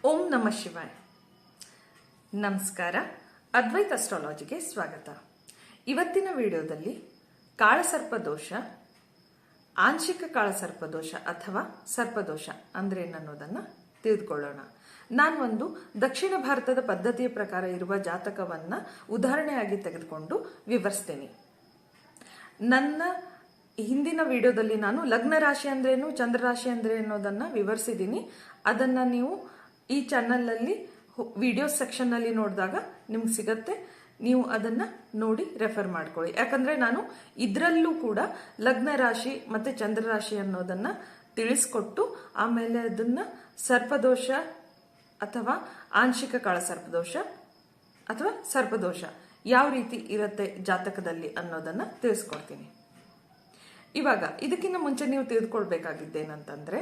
ಓಂ ನಮಃ ಶಿವಾಯ. ನಮಸ್ಕಾರ. ಅದ್ವೈತ ಅಸ್ಟ್ರಾಲಜಿಗೆ ಸ್ವಾಗತ. ಇವತ್ತಿನ ವಿಡಿಯೋದಲ್ಲಿ ಕಾಳಸರ್ಪದೋಷ, ಆಂಶಿಕ ಕಾಳಸರ್ಪದೋಷ ಅಥವಾ ಸರ್ಪದೋಷ ಅಂದ್ರೆ ಏನನ್ನೋದನ್ನ ತಿಳಿದುಕೊಳ್ಳೋಣ. ನಾನು ಒಂದು ದಕ್ಷಿಣ ಭಾರತದ ಪದ್ಧತಿಯ ಪ್ರಕಾರ ಇರುವ ಜಾತಕವನ್ನ ಉದಾಹರಣೆಯಾಗಿ ತೆಗೆದುಕೊಂಡು ವಿವರಿಸ್ತೇನೆ. ನನ್ನ ಹಿಂದಿನ ವಿಡಿಯೋದಲ್ಲಿ ನಾನು ಲಗ್ನ ರಾಶಿ ಅಂದ್ರೇನು, ಚಂದ್ರ ರಾಶಿ ಅಂದ್ರೆ ಅನ್ನೋದನ್ನ ವಿವರಿಸಿದ್ದೀನಿ. ಅದನ್ನ ನೀವು ಈ ಚಾನಲ್ನಲ್ಲಿ ವಿಡಿಯೋ ಸೆಕ್ಷನ್ ನಲ್ಲಿ ನೋಡಿದಾಗ ನಿಮ್ಗೆ ಸಿಗತ್ತೆ. ನೀವು ಅದನ್ನ ನೋಡಿ ರೆಫರ್ ಮಾಡ್ಕೊಳ್ಳಿ. ಯಾಕಂದ್ರೆ ನಾನು ಇದರಲ್ಲೂ ಕೂಡ ಲಗ್ನ ರಾಶಿ ಮತ್ತೆ ಚಂದ್ರ ರಾಶಿ ಅನ್ನೋದನ್ನ ತಿಳಿಸ್ಕೊಟ್ಟು ಆಮೇಲೆ ಅದನ್ನ ಸರ್ಪದೋಷ ಅಥವಾ ಆಂಶಿಕ ಕಾಳ ಸರ್ಪದೋಷ ಅಥವಾ ಸರ್ಪದೋಷ ಯಾವ ರೀತಿ ಇರುತ್ತೆ ಜಾತಕದಲ್ಲಿ ಅನ್ನೋದನ್ನ ತಿಳಿಸ್ಕೊಡ್ತೀನಿ. ಇವಾಗ ಇದಕ್ಕಿಂತ ಮುಂಚೆ ನೀವು ತಿಳಿದುಕೊಳ್ಬೇಕಾಗಿದ್ದೇನಂತಂದ್ರೆ,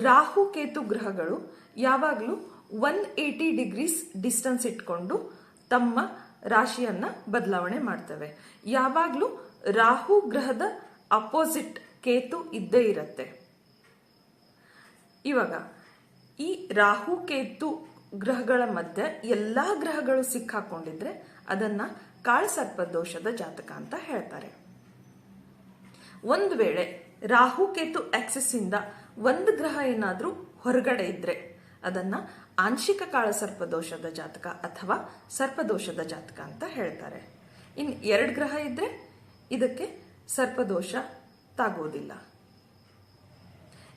ರಾಹು ಕೇತು ಗ್ರಹಗಳು ಯಾವಾಗಲೂ 180 ಡಿಗ್ರೀಸ್ ಡಿಸ್ಟೆನ್ಸ್ ಇಟ್ಕೊಂಡು ತಮ್ಮ ರಾಶಿಯನ್ನ ಬದಲಾವಣೆ ಮಾಡ್ತವೆ. ಯಾವಾಗಲೂ ರಾಹು ಗ್ರಹದ ಅಪೋಸಿಟ್ ಕೇತು ಇದ್ದೇ ಇರುತ್ತೆ. ಇವಾಗ ಈ ರಾಹು ಕೇತು ಗ್ರಹಗಳ ಮಧ್ಯೆ ಎಲ್ಲಾ ಗ್ರಹಗಳು ಸಿಕ್ಕಾಕೊಂಡಿದ್ರೆ ಅದನ್ನ ಕಾಳಸರ್ಪದೋಷದ ಜಾತಕ ಅಂತ ಹೇಳ್ತಾರೆ. ಒಂದು ವೇಳೆ ರಾಹು ಕೇತು ಆಕ್ಸಿಸ್ ಇಂದ ಒಂದು ಗ್ರಹ ಏನಾದ್ರೂ ಹೊರಗಡೆ ಇದ್ರೆ ಅದನ್ನ ಆಂಶಿಕ ಕಾಳಸರ್ಪದೋಷದ ಜಾತಕ ಅಥವಾ ಸರ್ಪದೋಷದ ಜಾತಕ ಅಂತ ಹೇಳ್ತಾರೆ. ಇನ್ನು 2 ಗ್ರಹ ಇದ್ರೆ ಇದಕ್ಕೆ ಸರ್ಪದೋಷ ತಾಗೋದಿಲ್ಲ.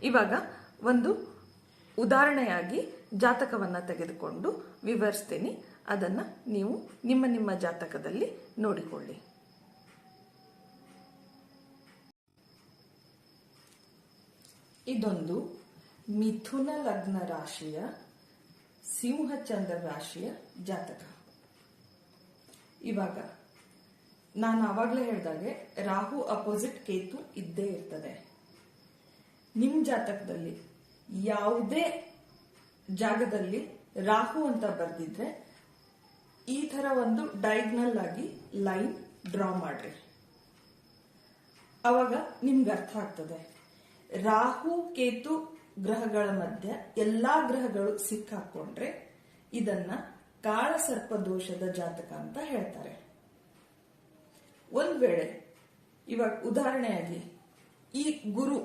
ಇವಾಗ ಒಂದು ಉದಾಹರಣೆಯಾಗಿ ಜಾತಕವನ್ನ ತೆಗೆದುಕೊಂಡು ವಿವರಿಸ್ತೀನಿ. ಅದನ್ನ ನೀವು ನಿಮ್ಮ ಜಾತಕದಲ್ಲಿ ನೋಡಿಕೊಳ್ಳಿ. ಇದೊಂದು ಮಿಥುನ ಲಗ್ನ ರಾಶಿಯ ಸಿಂಹ ಚಂದ್ರ ರಾಶಿಯ ಜಾತಕ. ಇವಾಗ ನಾನು ಆವಾಗಲೇ ಹೇಳಿದಾಗೆ ರಾಹು ಅಪೋಸಿಟ್ ಕೇತು ಇದ್ದೇ ಇರ್ತದೆ. ನಿಮ್ ಜಾತಕದಲ್ಲಿ ಯಾವುದೇ ಜಾಗದಲ್ಲಿ ರಾಹು ಅಂತ ಬರ್ದಿದ್ರೆ ಈ ತರ ಒಂದು ಡಯಾಗ್ನಲ್ ಆಗಿ ಲೈನ್ ಡ್ರಾ ಮಾಡ್ರಿ. ಅವಾಗ ನಿಮ್ಗೆ ಅರ್ಥ ಆಗ್ತದೆ. ರಾಹು ಕೇತು ಗ್ರಹಗಳ ಮಧ್ಯೆ ಎಲ್ಲಾ ಗ್ರಹಗಳು ಸಿಕ್ಕಾಕೊಂಡ್ರೆ ಇದನ್ನ ಕಾಳಸರ್ಪದೋಷದ ಜಾತಕ ಅಂತ ಹೇಳ್ತಾರೆ. ಒಂದ್ ವೇಳೆ ಇವಾಗ ಉದಾಹರಣೆಯಾಗಿ ಈ ಗುರು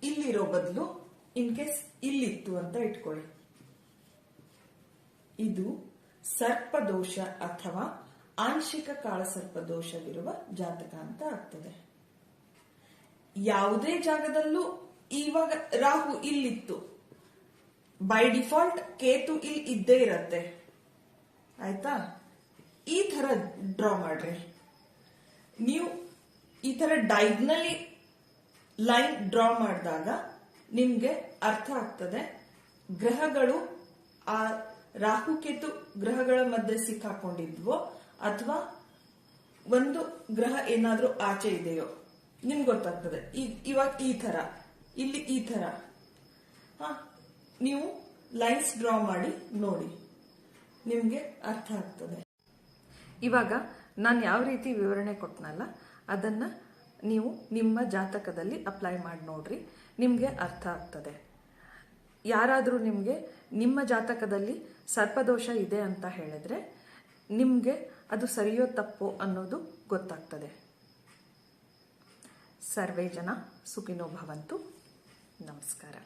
ಇಲ್ಲಿರೋ ಬದಲು ಇನ್ ಕೇಸ್ ಇಲ್ಲಿತ್ತು ಅಂತ ಇಟ್ಕೊಳ್ಳಿ, ಇದು ಸರ್ಪದೋಷ ಅಥವಾ ಆಂಶಿಕ ಕಾಳಸರ್ಪದೋಷವಿರುವ ಜಾತಕ ಅಂತ ಆಗ್ತದೆ. ಯಾವುದೇ ಜಾಗದಲ್ಲೂ ಇವಾಗ ರಾಹು ಇಲ್ಲಿತ್ತು, ಬೈ ಡಿಫಾಲ್ಟ್ ಕೇತು ಇಲ್ಲಿ ಇದ್ದೇ ಇರತ್ತೆ. ಆಯ್ತಾ? ಈ ತರ ಡ್ರಾ ಮಾಡ್ರಿ. ನೀವು ಈ ತರ ಡಯಾಗ್ನಲಿ ಲೈನ್ ಡ್ರಾ ಮಾಡಿದಾಗ ನಿಮ್ಗೆ ಅರ್ಥ ಆಗ್ತದೆ ಗ್ರಹಗಳು ಆ ರಾಹು ಕೇತು ಗ್ರಹಗಳ ಮಧ್ಯೆ ಸಿಕ್ಕಾಕೊಂಡಿದ್ವೋ ಅಥವಾ ಒಂದು ಗ್ರಹ ಏನಾದ್ರೂ ಆಚೆ ಇದೆಯೋ ನಿಮ್ಗೆ ಗೊತ್ತಾಗ್ತದೆ. ಇವಾಗ ಈ ತರ ಇಲ್ಲಿ ಈ ತರ ನೀವು ಲೈನ್ಸ್ ಡ್ರಾ ಮಾಡಿ ನೋಡಿ, ನಿಮ್ಗೆ ಅರ್ಥ ಆಗ್ತದೆ. ಇವಾಗ ನಾನು ಯಾವ ರೀತಿ ವಿವರಣೆ ಕೊಟ್ಟನಲ್ಲ ಅದನ್ನ ನೀವು ನಿಮ್ಮ ಜಾತಕದಲ್ಲಿ ಅಪ್ಲೈ ಮಾಡಿ ನೋಡ್ರಿ, ನಿಮ್ಗೆ ಅರ್ಥ ಆಗ್ತದೆ. ಯಾರಾದ್ರೂ ನಿಮ್ಗೆ ನಿಮ್ಮ ಜಾತಕದಲ್ಲಿ ಸರ್ಪದೋಷ ಇದೆ ಅಂತ ಹೇಳಿದ್ರೆ ನಿಮ್ಗೆ ಅದು ಸರಿಯೋ ತಪ್ಪೋ ಅನ್ನೋದು ಗೊತ್ತಾಗ್ತದೆ. ಸರ್ವೇ ಜನ ಸುಖಿನೋ ಭವಂತು. ನಮಸ್ಕಾರ.